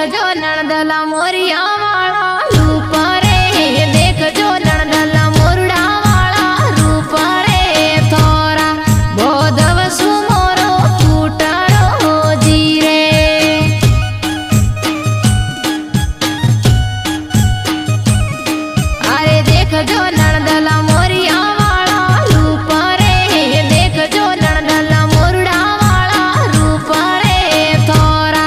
देखजो नणदला मोरिया वाला रूप रे, देखजो नणदला मोरडा वाला रूप रे, थोरा बोधव सुमोरो फूटड़ो जी रे। अरे देखजो नणदला मोरिया वाला रूप रे, देखजो नणदला मोरडा वाला रूप रे, थोरा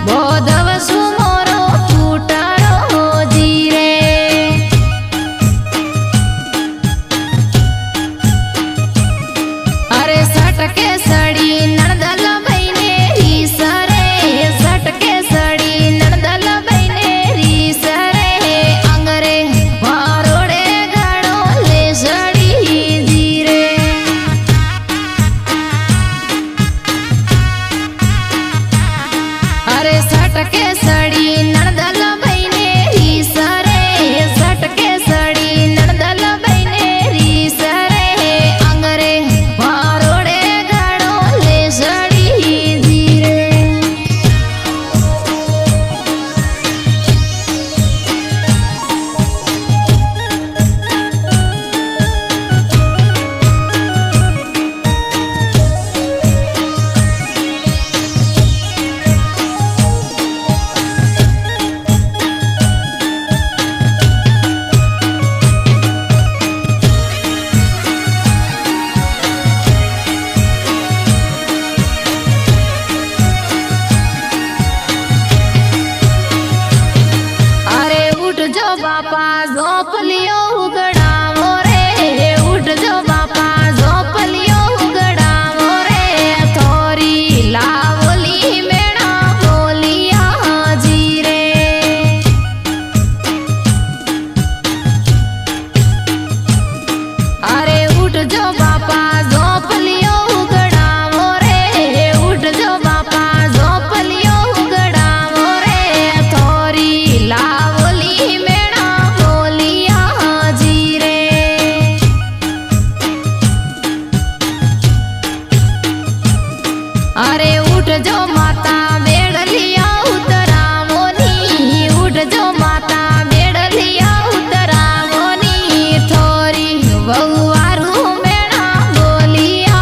बोधव सुमोरो फूटड़ो जी रे। अरे सटके सड़ी नणदल बहिने रीस रे, सटके सड़ी नणदल बहिने रीस रे, अंगरे वारोड़े घणो ले सड़ी जी रे। अरे सटके सड़ी नणदल बहिने रीस रे, सटके सड़ी नणदल बहिने रीस रे, अंगरे वारोड़े घणो ले सड़ी जी रे। अरे उठ जो बापा झोप लियो उगड़ावो रे, उठ जो बापा झोप लियो उगड़ावो रे, थोरी लावली मेणा बोलिया जी रे। अरे उठ जो बापा झोप लियो उगड़ावो रे, उठ जो बापा झोप लियो उगड़ावो रे, थोरी लावली मेणा बोलिया जी रे। अरे उठ जो माता बेड़लिया उतरावो नी, उठ जो माता बेड़लिया उतरावो नी, थोरी बहुवारू मेणा बोलिया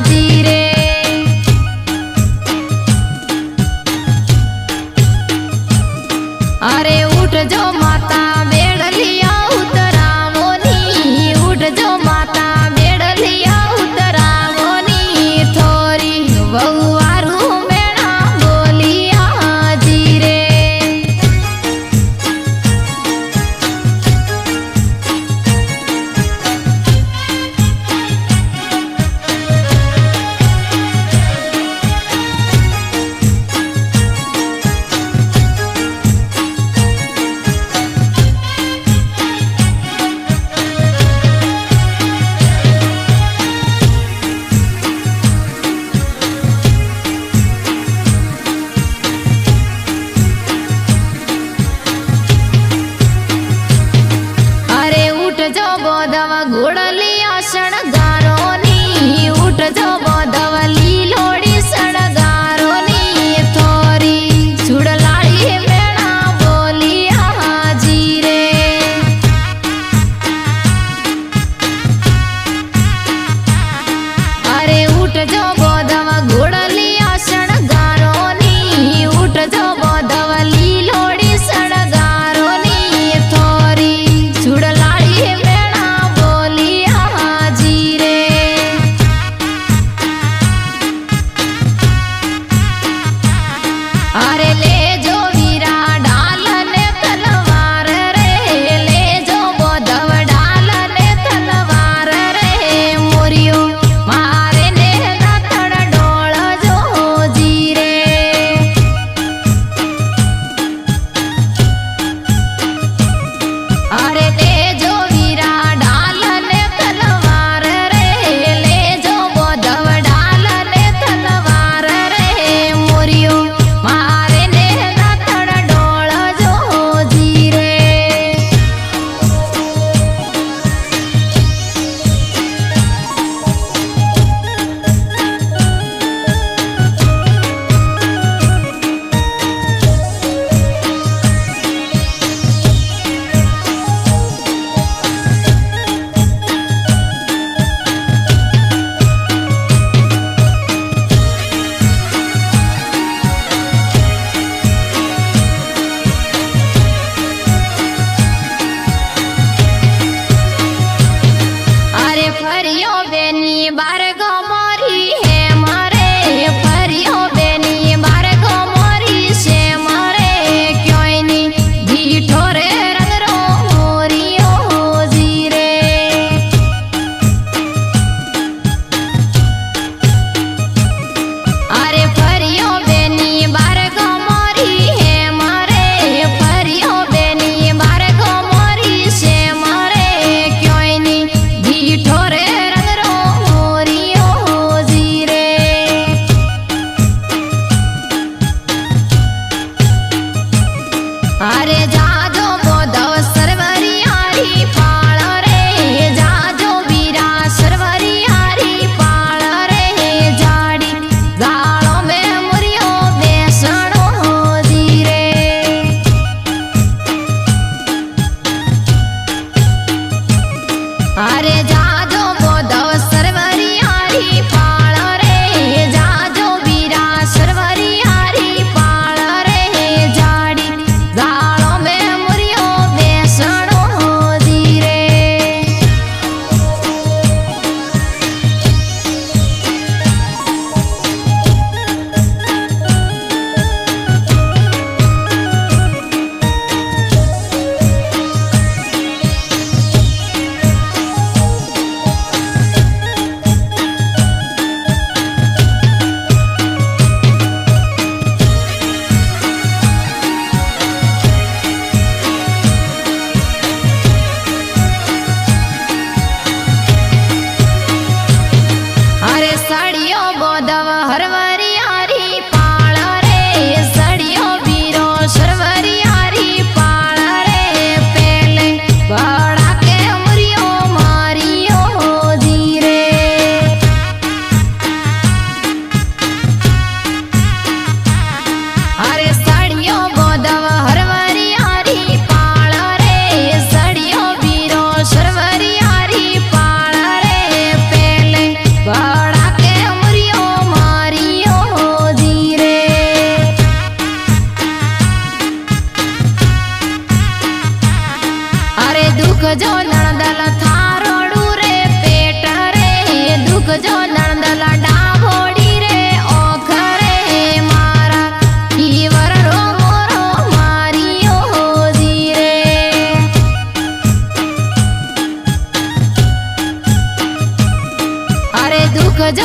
जी रे। अरे उठ जो माता बेड़लिया उतरावो नी, उठ जो माता बेड़लिया उतरावो नी, थोरी बहुवारू मेणा बोलिया जी रे। अरे उठ जो बोधव घोड़लिया शणगारो नी, उठ जो बोधव लीलोड़ी शणगारो नी, थोरी छुड़लाड़ी मेणा बोलिया जी रे। अरे उठ जो बोधव घोड़लिया शणगारो नी, उठ जो बोधव लीलोड़ी शणगारो नी, थोरी छुड़लाड़ी मेणा बोलिया जी रे। अरे ले जो वीरा ढाल ने तलवार रे, ले जो बोधव ढाल ने तलवार रे, मोरियो मारे ने दातड़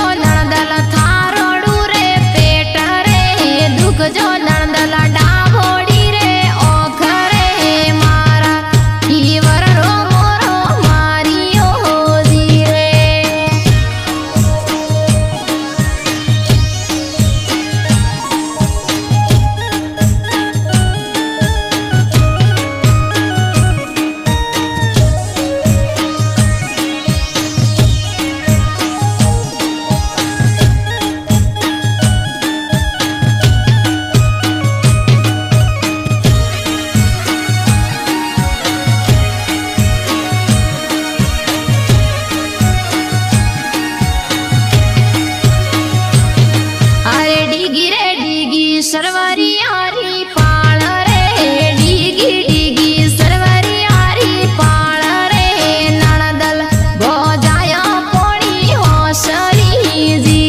जो नणदल थारोड़ू रे पेट रे दुख जो नणदल डाभोड़ी रे ओख रे मारा ईवर रो मोरो मारियो जी रे। सरवरी आरी पाल रे डीगी डीगी सरवरी आरी पाल रे नणदल भोजाया पोड़ी होसरी जी